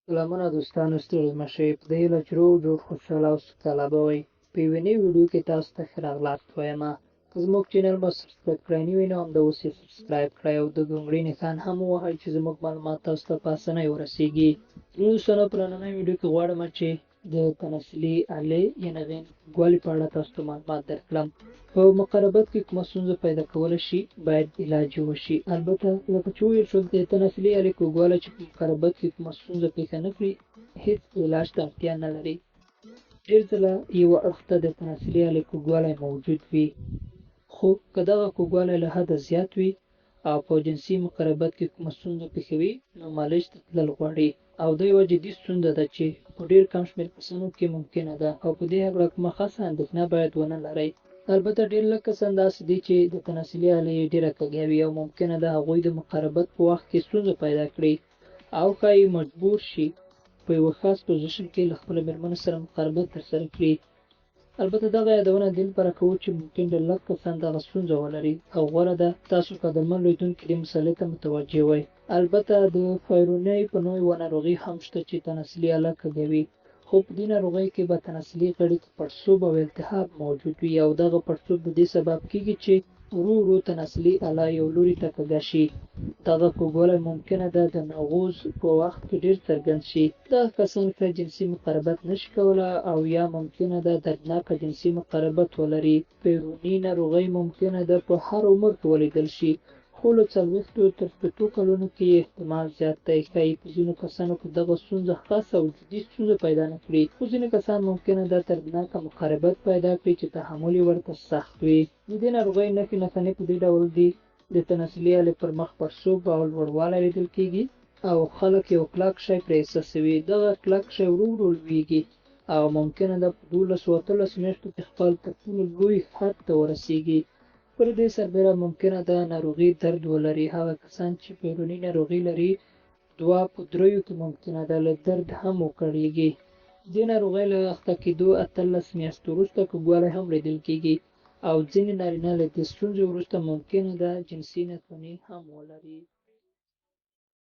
سلامونه دوستانو، ستړي مشئ. په دې هیله چې روغ جوړ خوشحاله او سوکاله به وئ. په یوې نوې ویډیو کې تاسو ته ښه راغلاست وایمه. که زموږ چینل مو سبسکرایب کړی نه وي نو همداوس یې سبسکرایب کړئ او د ګونګړي نښان هم ووهئ چې زموږ معلومات تاسو ته په اسانۍ ورسیږي. نو دوستانو، په نننۍ ویډیو کې غواړم چې د تناسلي آلې یعنې غین خوږوالي په اړه تاسو ته معلومات درکړم. په مقربت کې کومه ستونزه پیدا کولی شي باید علاج یې وشي. البته لکه چې وویل شول، د تناسلي آلې کوږوالی چې په مقربت کې کومه ستونزه پېښه نه کړي هیڅ علاج ته اړتیا نه لري. ډېر ځله یوه اړخ ته د تناسلي آلې کوږوالی موجود وي، خو که دغه کوږوالی له حده زیات وي او په جنسي مقربت کې کومه ستونزه پېښوي نو معالج ته تلل غواړي. او دا یوه جدي ستونزه ده چې په ډېر کم شمېر کسانو کې ممکنه ده او په دې هکله کومه خاصه اندېښنه باید ونه لرئ. البته ډېر لږ کسان داسې دي چې د تناسلي آلې یې ډېره کږه وي او ممکنه ده هغوی د مقربت په وخت کې ستونزه پیدا کړي او ښایي مجبور شي په یوه خاص پوزیشن کې له خپلو مېرمنو سره مقربت ترسره کړي. البته دغه یادونه دې لپاره کوو چې ممکن ډېر لږ کسان دغه ستونزه ولري او غوره ده تاسو قدرمن لیدونکي دې مسئلې ته متوجه وئ. البته د فایروني په نوع یوه ناروغي هم شته چې تناسلي آله کږوي، خو په دې ناروغۍ کې به تناسلي غړي کې پړسوب او التهاب موجود وي او دغه پړسوب د دې سبب کېږي چې ورو ورو تناسلي آله یو لوري ته کږه شي. دغه کوږوالی ممکنه ده د نغوز په وخت کې ډېر څرګند شي. دغه کسان ښه جنسي مقربت نشي کولی او یا ممکنه ده دردناکه جنسي مقربت ولري. فایروني ناروغۍ ممکنه ده په هر عمر کې ولیدل شي، خو له 40 تر 60 کلونو کې احتمال زیات دی. ښایي په ځینو کسانو کې دغه ستونزه خاصه او جدي ستونزه پیدا نه کړي، خو ځینې کسان ممکنه ده دردناکه مقربت پیدا کړي چې تحمل یې ورته سخت وي. د دې ناروغۍ نښې نښانې په دې ډول دي: د تناسلي آلې پر مخ پړسوب او لوړوالی لیدل کېږي او خلک یو کلک شی پرې احساسوي. دغه کلک شی ورو ورو لویږي او ممکنه ده په 12 او 18 میاشتو کې خپل تر ټولو لوی حد ته ورسیږي. پر دې سربېره ممکنه ده ناروغي درد ولري. هغه کسان چې فایروني ناروغي لري 2 په 3 کې ممکنه ده له درد هم وکړېږي. دې ناروغۍ له اخته کېدو 18 میاشتو وروسته کوږوالی هم لیدل کېږي او ځینې نارینه له دې ستونزې وروسته ممکنه ده جنسي ناتواني هم ولري.